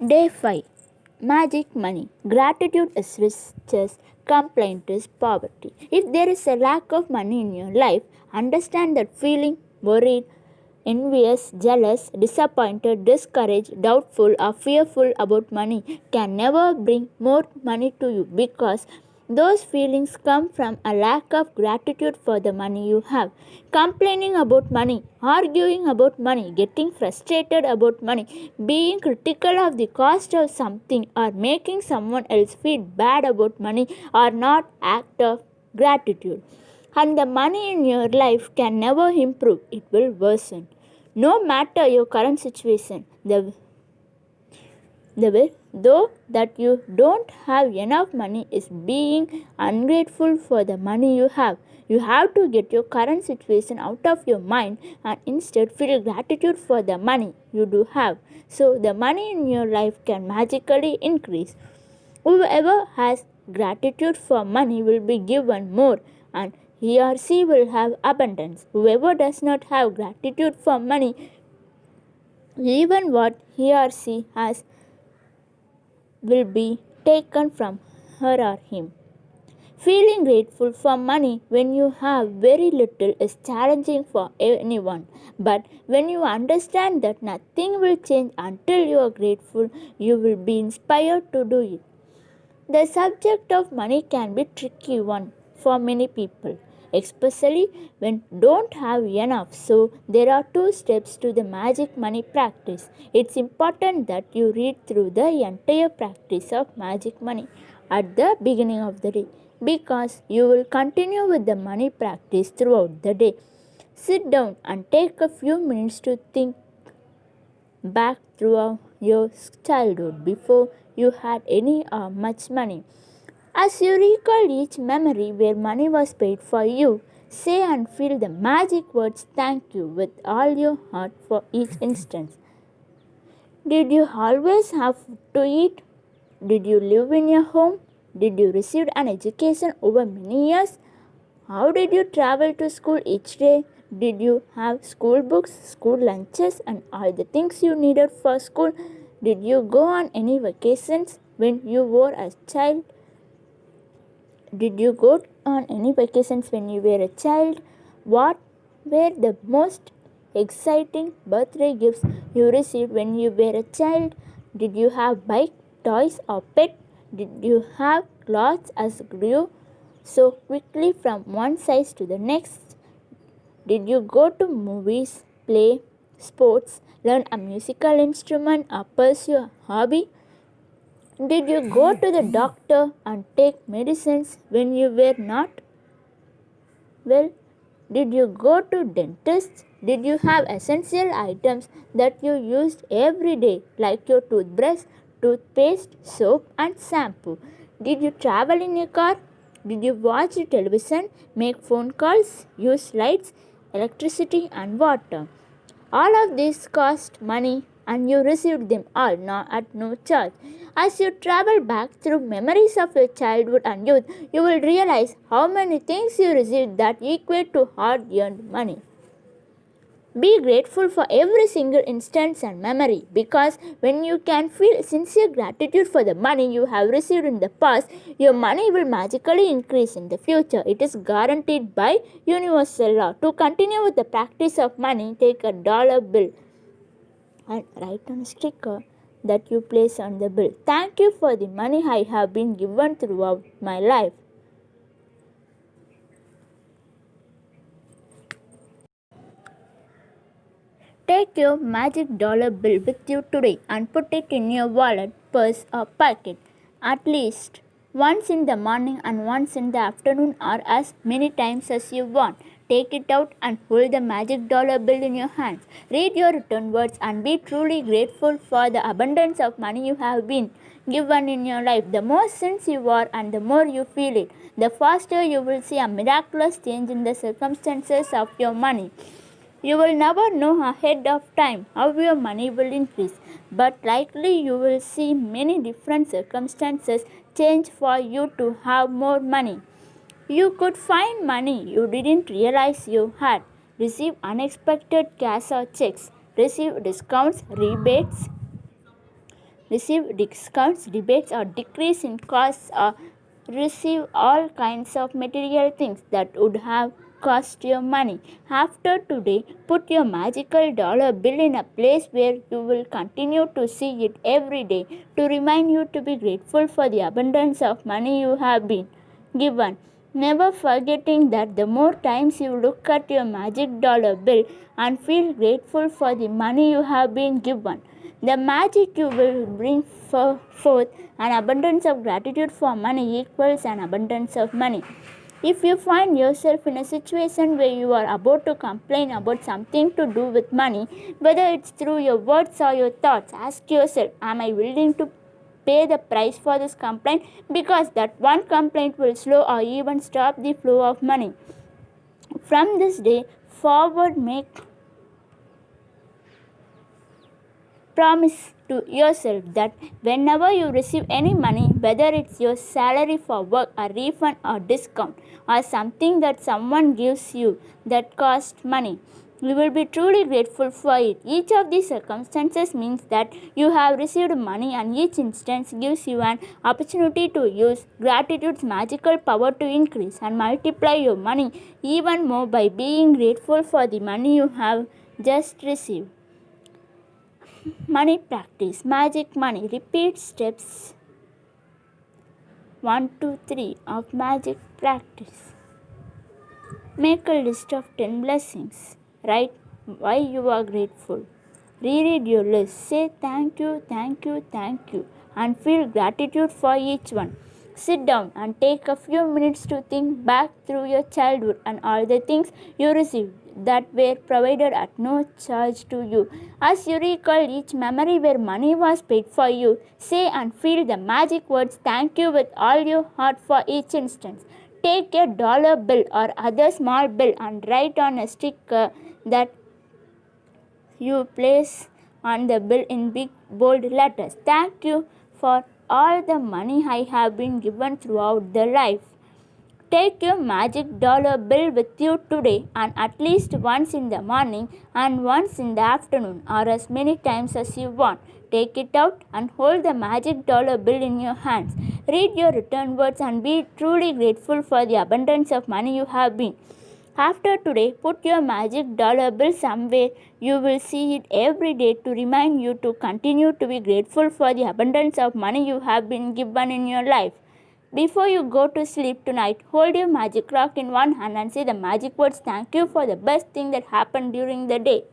Day 5. Magic money. Gratitude is riches, complaint is poverty. If there is a lack of money in your life, understand that feeling worried, envious, jealous, disappointed, discouraged, doubtful, or fearful about money can never bring more money to you because those feelings come from a lack of gratitude for the money you have. Complaining about money, arguing about money, getting frustrated about money, being critical of the cost of something, or making someone else feel bad about money are not acts of gratitude. And the money in your life can never improve, it will worsen. No matter your current situation, the way though that you don't have enough money is being ungrateful for the money you have. You have to get your current situation out of your mind and instead feel gratitude for the money you do have. So the money in your life can magically increase. Whoever has gratitude for money will be given more and he or she will have abundance. Whoever does not have gratitude for money, even what he or she has will be taken from her or him. Feeling grateful for money when you have very little is challenging for anyone. But when you understand that nothing will change until you are grateful, you will be inspired to do it. The subject of money can be tricky one for many people, especially when don't have enough. So there are two steps to the magic money practice. It's important that you read through the entire practice of magic money at the beginning of the day because you will continue with the money practice throughout the day. Sit down and take a few minutes to think back throughout your childhood before you had any or much money. As you recall each memory where money was paid for you, say and feel the magic words thank you with all your heart for each instance. Did you always have to eat? Did you live in your home? Did you receive an education over many years? How did you travel to school each day? Did you have school books, school lunches, and all the things you needed for school? Did you go on any vacations when you were a child? Did you go on any vacations when you were a child? What were the most exciting birthday gifts you received when you were a child? Did you have bike, toys, or pet? Did you have clothes as grew so quickly from one size to the next? Did you go to movies, play sports, learn a musical instrument, or pursue a hobby? Did you go to the doctor and take medicines when you were not well? Did you go to dentists? Did you have essential items that you used every day like your toothbrush, toothpaste, soap and shampoo? Did you travel in a car? Did you watch television, make phone calls, use lights, electricity and water? All of these cost money and you received them all at no charge. As you travel back through memories of your childhood and youth, you will realize how many things you received that equate to hard-earned money. Be grateful for every single instance and memory because when you can feel sincere gratitude for the money you have received in the past, your money will magically increase in the future. It is guaranteed by universal law. To continue with the practice of money, take a dollar bill and write on a sticker that you place on the bill. Thank you for the money I have been given throughout my life. Take your magic dollar bill with you today and put it in your wallet, purse or pocket at least once in the morning and once in the afternoon or as many times as you want. Take it out and hold the magic dollar bill in your hands. Read your written words and be truly grateful for the abundance of money you have been given in your life. The more since you are and the more you feel it, the faster you will see a miraculous change in the circumstances of your money. You will never know ahead of time how your money will increase, but likely you will see many different circumstances change for you to have more money. You could find money you didn't realize you had, receive unexpected cash or checks, receive discounts, rebates, receive discounts, rebates, or decrease in costs, or receive all kinds of material things that would have cost you money. After today, put your magical dollar bill in a place where you will continue to see it every day to remind you to be grateful for the abundance of money you have been given. Never forgetting that the more times you look at your magic dollar bill and feel grateful for the money you have been given, the magic you will bring forth an abundance of gratitude for money equals an abundance of money. If you find yourself in a situation where you are about to complain about something to do with money, whether it's through your words or your thoughts, ask yourself, am I willing to pay the price for this complaint? Because that one complaint will slow or even stop the flow of money. From this day forward, make promise to yourself that whenever you receive any money, whether it's your salary for work, a refund or discount, or something that someone gives you that costs money, you will be truly grateful for it. Each of these circumstances means that you have received money, and each instance gives you an opportunity to use gratitude's magical power to increase and multiply your money even more by being grateful for the money you have just received. Money practice. Magic money. Repeat steps 1 to 3 of magic practice. Make a list of 10 blessings. Write why you are grateful. Reread your list. Say thank you, thank you, thank you, and feel gratitude for each one. Sit down and take a few minutes to think back through your childhood and all the things you received that were provided at no charge to you. As you recall each memory where money was paid for you, say and feel the magic words thank you with all your heart for each instance. Take a dollar bill or other small bill and write on a sticker that you place on the bill in big bold letters. Thank you for all the money I have been given throughout the life. Take your magic dollar bill with you today, and at least once in the morning and once in the afternoon, or as many times as you want. Take it out and hold the magic dollar bill in your hands. Read your return words and be truly grateful for the abundance of money you have been. After today, put your magic dollar bill somewhere you will see it every day to remind you to continue to be grateful for the abundance of money you have been given in your life. Before you go to sleep tonight, hold your magic rock in one hand and say the magic words thank you for the best thing that happened during the day.